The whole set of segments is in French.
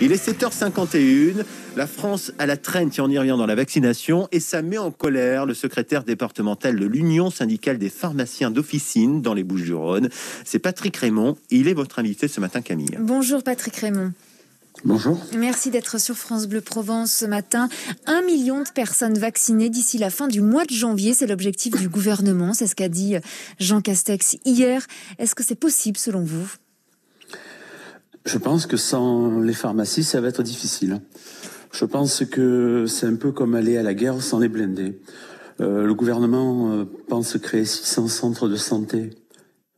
Il est 7h51. La France à la traîne, si on y revient, dans la vaccination, et ça met en colère le secrétaire départemental de l'Union syndicale des pharmaciens d'officine dans les Bouches-du-Rhône. C'est Patrick Raymond. Il est votre invité ce matin, Camille. Bonjour Patrick Raymond. Bonjour. Merci d'être sur France Bleu Provence ce matin. 1 million de personnes vaccinées d'ici la fin du mois de janvier. C'est l'objectif du gouvernement. C'est ce qu'a dit Jean Castex hier. Est-ce que c'est possible selon vous ? Je pense que sans les pharmacies, ça va être difficile. Je pense que c'est un peu comme aller à la guerre sans les blindés. Le gouvernement pense créer 600 centres de santé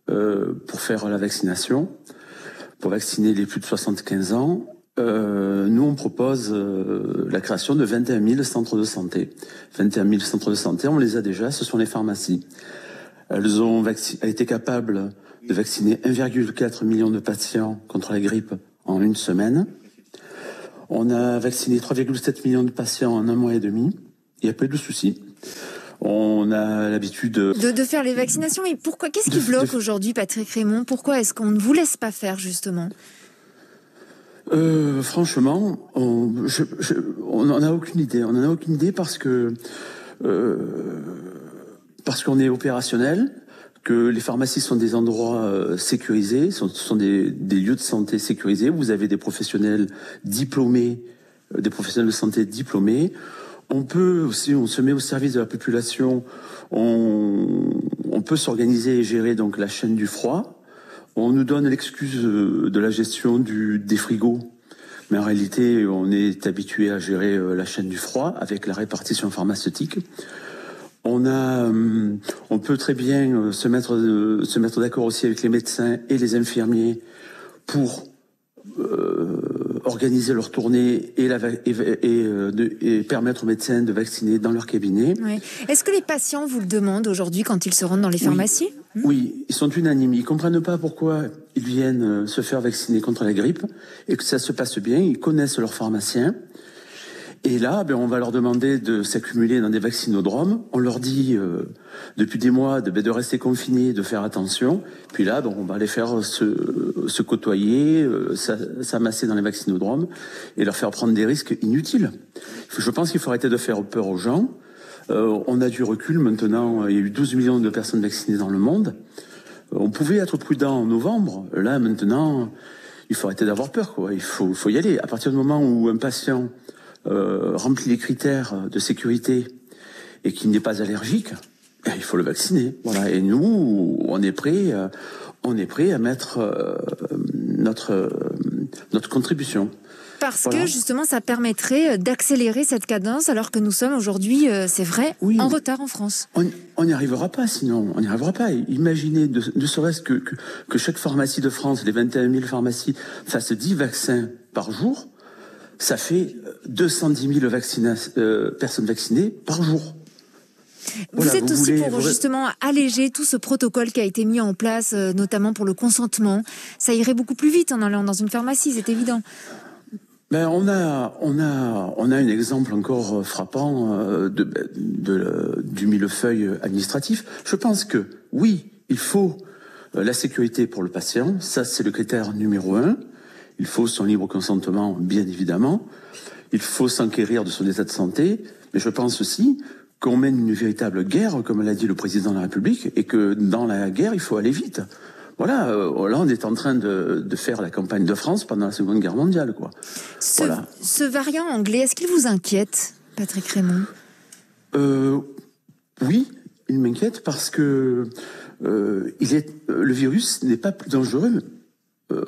pour faire la vaccination, pour vacciner les plus de 75 ans. Nous, on propose la création de 21 000 centres de santé. 21 000 centres de santé, on les a déjà, ce sont les pharmacies. Elles ont été capables de vacciner 1,4 million de patients contre la grippe en une semaine. On a vacciné 3,7 millions de patients en un mois et demi. Il n'y a pas eu de souci. On a l'habitude de faire les vaccinations. Mais pourquoi ? Qu'est-ce qui bloque aujourd'hui, Patrick Raymond ? Pourquoi est-ce qu'on ne vous laisse pas faire, justement ? Franchement, on n'en a aucune idée. On n'en a aucune idée parce qu'on est opérationnel, que les pharmacies sont des endroits sécurisés, sont des lieux de santé sécurisés. Vous avez des professionnels diplômés, des professionnels de santé diplômés. On peut aussi, on se met au service de la population. On peut s'organiser et gérer donc la chaîne du froid. On nous donne l'excuse de la gestion des frigos, mais en réalité, on est habitué à gérer la chaîne du froid avec la répartition pharmaceutique. On peut très bien se mettre d'accord aussi avec les médecins et les infirmiers pour organiser leur tournée et permettre aux médecins de vacciner dans leur cabinet. Oui. Est-ce que les patients vous le demandent aujourd'hui quand ils se rendent dans les pharmacies ? Oui, ils sont unanimes. Ils comprennent pas pourquoi ils viennent se faire vacciner contre la grippe et que ça se passe bien. Ils connaissent leur pharmacien. Et là, on va leur demander de s'accumuler dans des vaccinodromes. On leur dit depuis des mois de rester confinés, de faire attention. Puis là, on va les faire se côtoyer, s'amasser dans les vaccinodromes et leur faire prendre des risques inutiles. Je pense qu'il faut arrêter de faire peur aux gens. On a du recul maintenant. Il y a eu 12 millions de personnes vaccinées dans le monde. On pouvait être prudent en novembre. Là, maintenant, il faut arrêter d'avoir peur, quoi. Il faut y aller. À partir du moment où un patient remplit les critères de sécurité et qu'il n'est pas allergique, il faut le vacciner. Voilà. Et nous, on est prêt à mettre notre contribution. Parce que justement, ça permettrait d'accélérer cette cadence, alors que nous sommes aujourd'hui, c'est vrai, en retard en France. On n'y arrivera pas, sinon. On n'y arrivera pas. Imaginez, ne serait-ce que chaque pharmacie de France, les 21 000 pharmacies, fassent 10 vaccins par jour. Ça fait 210 000 personnes vaccinées par jour. Vous êtes aussi pour justement alléger tout ce protocole qui a été mis en place, notamment pour le consentement. Ça irait beaucoup plus vite en allant dans une pharmacie, c'est évident. On a un exemple encore frappant du millefeuille administratif. Je pense que oui, il faut la sécurité pour le patient. Ça, c'est le critère numéro 1. Il faut son libre consentement, bien évidemment. Il faut s'enquérir de son état de santé. Mais je pense aussi qu'on mène une véritable guerre, comme l'a dit le président de la République, et que dans la guerre, il faut aller vite. Voilà, là, on est en train de faire la campagne de France pendant la Seconde Guerre mondiale, quoi. Ce variant anglais, est-ce qu'il vous inquiète, Patrick Raymond ? Oui, il m'inquiète parce que le virus n'est pas plus dangereux.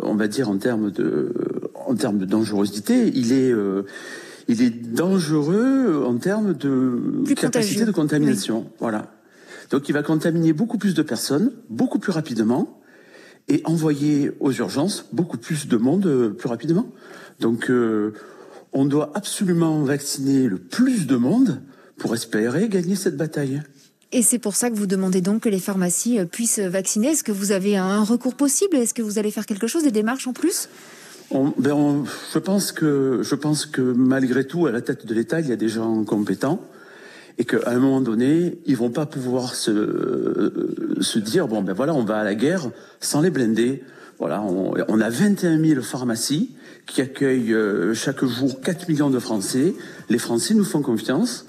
On va dire en termes de dangerosité, il est dangereux en termes de capacité de contamination. Oui. Voilà. Donc il va contaminer beaucoup plus de personnes, beaucoup plus rapidement, et envoyer aux urgences beaucoup plus de monde plus rapidement. Donc on doit absolument vacciner le plus de monde pour espérer gagner cette bataille. Et c'est pour ça que vous demandez donc que les pharmacies puissent vacciner. Est-ce que vous avez un recours possible ? Est-ce que vous allez faire quelque chose, des démarches en plus ? Je pense que malgré tout, à la tête de l'État, il y a des gens compétents et qu'à un moment donné, ils vont pas pouvoir se dire on va à la guerre sans les blindés. Voilà, on a 21 000 pharmacies qui accueille chaque jour 4 millions de Français. Les Français nous font confiance.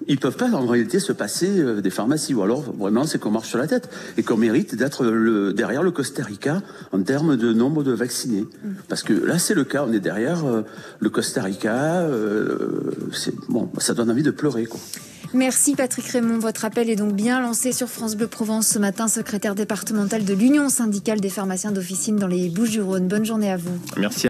Ils ne peuvent pas en réalité se passer des pharmacies, ou alors vraiment c'est qu'on marche sur la tête et qu'on mérite d'être derrière le Costa Rica en termes de nombre de vaccinés. Parce que là c'est le cas, on est derrière le Costa Rica, ça donne envie de pleurer, quoi. Merci Patrick Raymond, votre appel est donc bien lancé sur France Bleu Provence ce matin, secrétaire départemental de l'Union syndicale des pharmaciens d'officine dans les Bouches-du-Rhône. Bonne journée à vous. Merci.